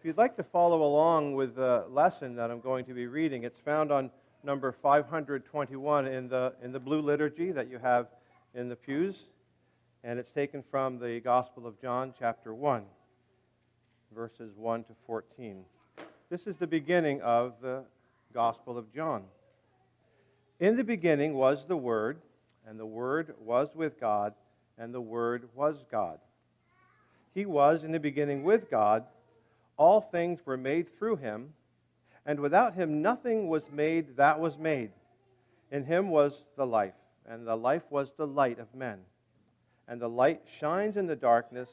If you'd like to follow along with the lesson that I'm going to be reading, it's found on number 521 in the blue liturgy that you have in the pews, and it's taken from the Gospel of John, chapter 1, verses 1 to 14. This is the beginning of the Gospel of John. In the beginning was the Word, and the Word was with God, and the Word was God. He was in the beginning with God. All things were made through him, and without him nothing was made that was made. In him was the life, and the life was the light of men. And the light shines in the darkness,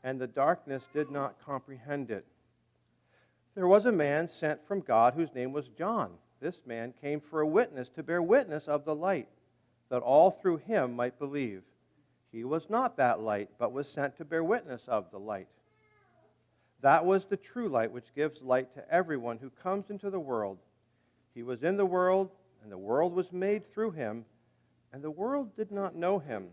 and the darkness did not comprehend it. There was a man sent from God whose name was John. This man came for a witness, to bear witness of the light, that all through him might believe. He was not that light, but was sent to bear witness of the light. That was the true light which gives light to everyone who comes into the world. He was in the world, and the world was made through him, and the world did not know him.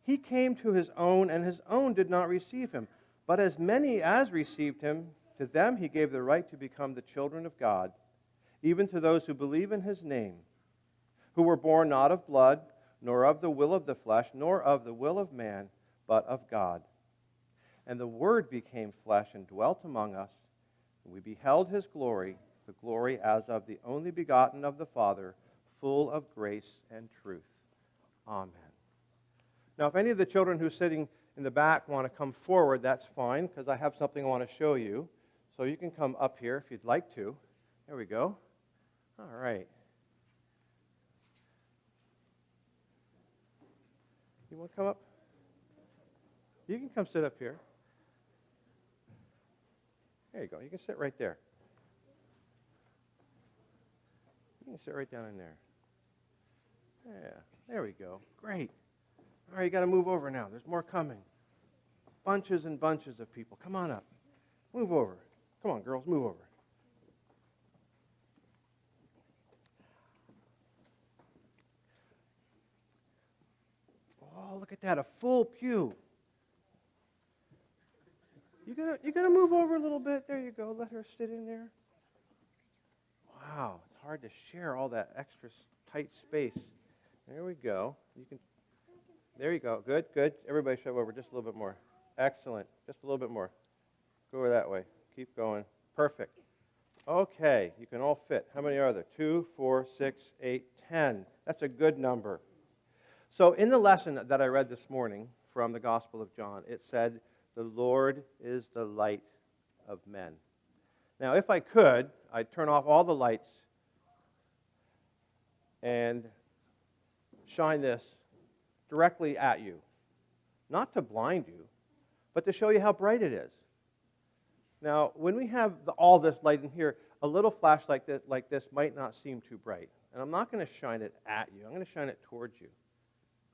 He came to his own, and his own did not receive him. But as many as received him, to them he gave the right to become the children of God, even to those who believe in his name, who were born not of blood, nor of the will of the flesh, nor of the will of man, but of God. And the Word became flesh and dwelt among us, and we beheld his glory, the glory as of the only begotten of the Father, full of grace and truth. Amen. Now, if any of the children who are sitting in the back want to come forward, that's fine, because I have something I want to show you. So you can come up here if you'd like to. There we go. All right. You want to come up? You can come sit up here. There you go. You can sit right there. You can sit right down in there. Yeah, there we go. Great. All right, you got to move over now. There's more coming. Bunches and bunches of people. Come on up. Move over. Come on, girls, move over. Oh, look at that, a full pew. You gonna move over a little bit? There you go. Let her sit in there. Wow, it's hard to share all that extra tight space. There we go. There you go. Good, good. Everybody shove over just a little bit more. Excellent. Just a little bit more. Go over that way. Keep going. Perfect. Okay, you can all fit. How many are there? 2, 4, 6, 8, 10. That's a good number. So in the lesson that I read this morning from the Gospel of John, it said, the Lord is the light of men. Now, if I could, I'd turn off all the lights and shine this directly at you. Not to blind you, but to show you how bright it is. Now, when we have all this light in here, a little flashlight like this might not seem too bright. And I'm not going to shine it at you. I'm going to shine it towards you.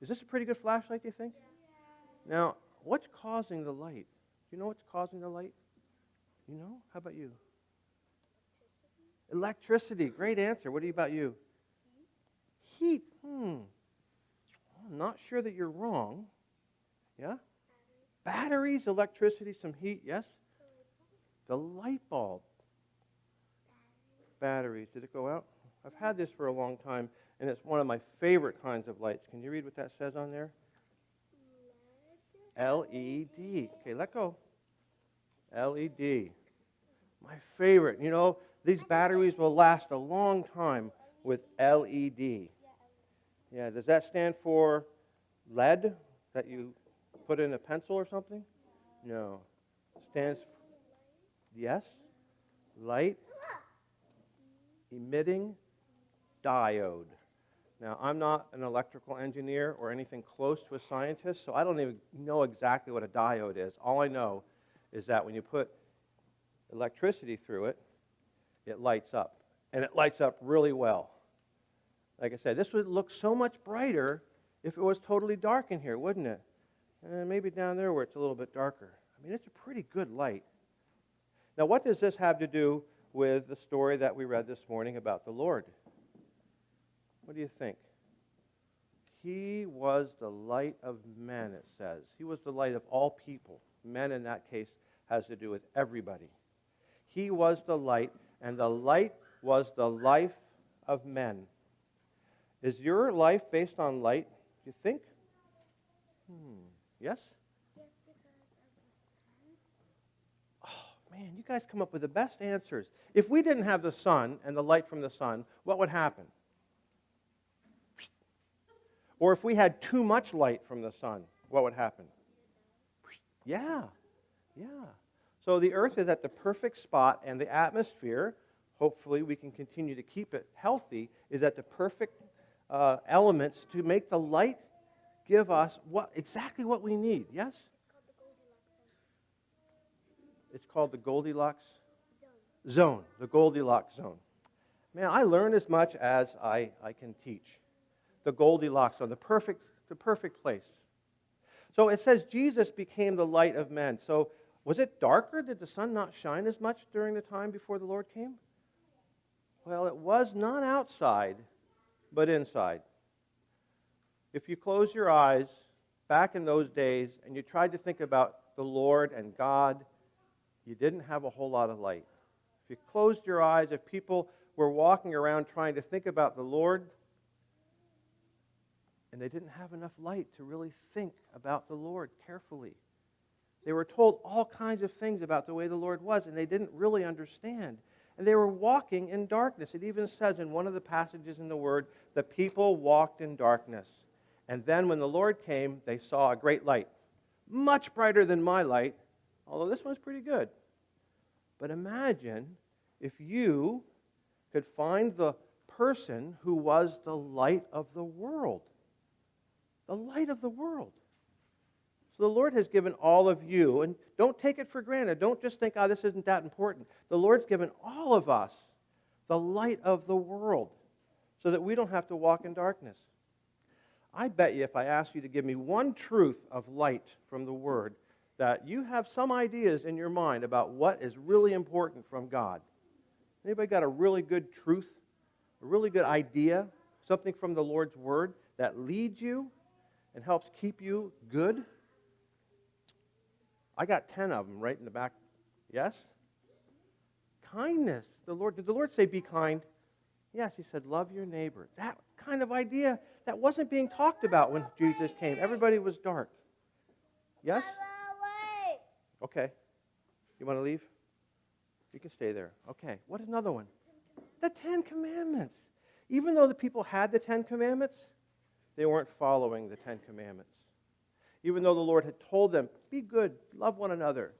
Is this a pretty good flashlight, do you think? Yeah. Now, what's causing the light? Do you know what's causing the light? You know? How about you? Electricity. Great answer. What about you? Heat. I'm not sure that you're wrong. Yeah? Batteries, electricity, some heat. Yes? The light bulb. Batteries. Did it go out? I've had this for a long time, and it's one of my favorite kinds of lights. Can you read what that says on there? LED. Okay, let go. LED. My favorite. You know, these batteries will last a long time with LED. Yeah, does that stand for lead that you put in a pencil or something? No. Stands for, yes, light emitting diode. Now, I'm not an electrical engineer or anything close to a scientist, so I don't even know exactly what a diode is. All I know is that when you put electricity through it, it lights up. And it lights up really well. Like I said, this would look so much brighter if it was totally dark in here, wouldn't it? And maybe down there where it's a little bit darker. I mean, it's a pretty good light. Now, what does this have to do with the story that we read this morning about the Lord? What do you think? He was the light of men, it says. He was the light of all people. Men, in that case, has to do with everybody. He was the light, and the light was the life of men. Is your life based on light, do you think? Yes? Yes, because of the sun. Oh, man, you guys come up with the best answers. If we didn't have the sun and the light from the sun, what would happen? Or if we had too much light from the sun, what would happen? Yeah, yeah. So the earth is at the perfect spot, and the atmosphere, hopefully we can continue to keep it healthy, is at the perfect elements to make the light give us exactly what we need. Yes? It's called the Goldilocks Zone. The Goldilocks zone. Man, I learn as much as I can teach. The Goldilocks zone, the perfect place. So it says Jesus became the light of men. So was it darker? Did the sun not shine as much during the time before the Lord came? Well, it was not outside, but inside. If you close your eyes back in those days and you tried to think about the Lord and God, you didn't have a whole lot of light. If you closed your eyes, if people were walking around trying to think about the Lord, and they didn't have enough light to really think about the Lord carefully. They were told all kinds of things about the way the Lord was, and they didn't really understand. And they were walking in darkness. It even says in one of the passages in the Word, the people walked in darkness. And then when the Lord came, they saw a great light, much brighter than my light, although this one's pretty good. But imagine if you could find the person who was the light of the world. The light of the world. So the Lord has given all of you, and don't take it for granted. Don't just think, this isn't that important. The Lord's given all of us the light of the world so that we don't have to walk in darkness. I bet you if I asked you to give me one truth of light from the Word, that you have some ideas in your mind about what is really important from God. Anybody got a really good truth, a really good idea, something from the Lord's Word that leads you and helps keep you good? I got 10 of them right in the back. Yes? Kindness. Did the Lord say be kind? Yes, he said love your neighbor. That kind of idea that wasn't being talked about when Jesus came. Everybody was dark. Yes? Wait. Okay. You want to leave? You can stay there. Okay. What is another one? The 10 Commandments. Even though the people had the 10 Commandments, they weren't following the 10 Commandments. Even though the Lord had told them, be good, love one another,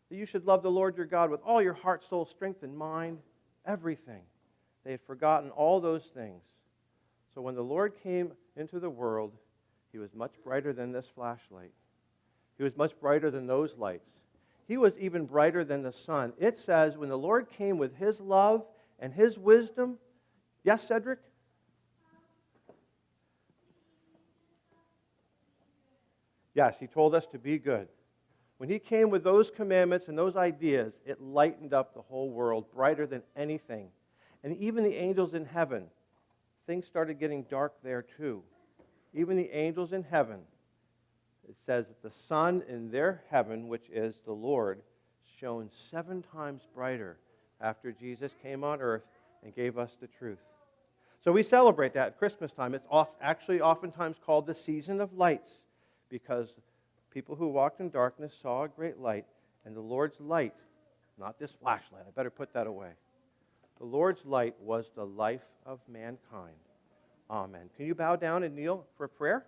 that you should love the Lord your God with all your heart, soul, strength, and mind, everything. They had forgotten all those things. So when the Lord came into the world, he was much brighter than this flashlight. He was much brighter than those lights. He was even brighter than the sun. It says when the Lord came with his love and his wisdom, yes, Cedric? Yes, he told us to be good. When he came with those commandments and those ideas, it lightened up the whole world, brighter than anything. And even the angels in heaven, things started getting dark there too. Even the angels in heaven, it says that the sun in their heaven, which is the Lord, shone 7 times brighter after Jesus came on earth and gave us the truth. So we celebrate that at Christmas time. It's actually oftentimes called the season of lights, because people who walked in darkness saw a great light, and the Lord's light, not this flashlight, I better put that away. The Lord's light was the life of mankind. Amen. Can you bow down and kneel for prayer?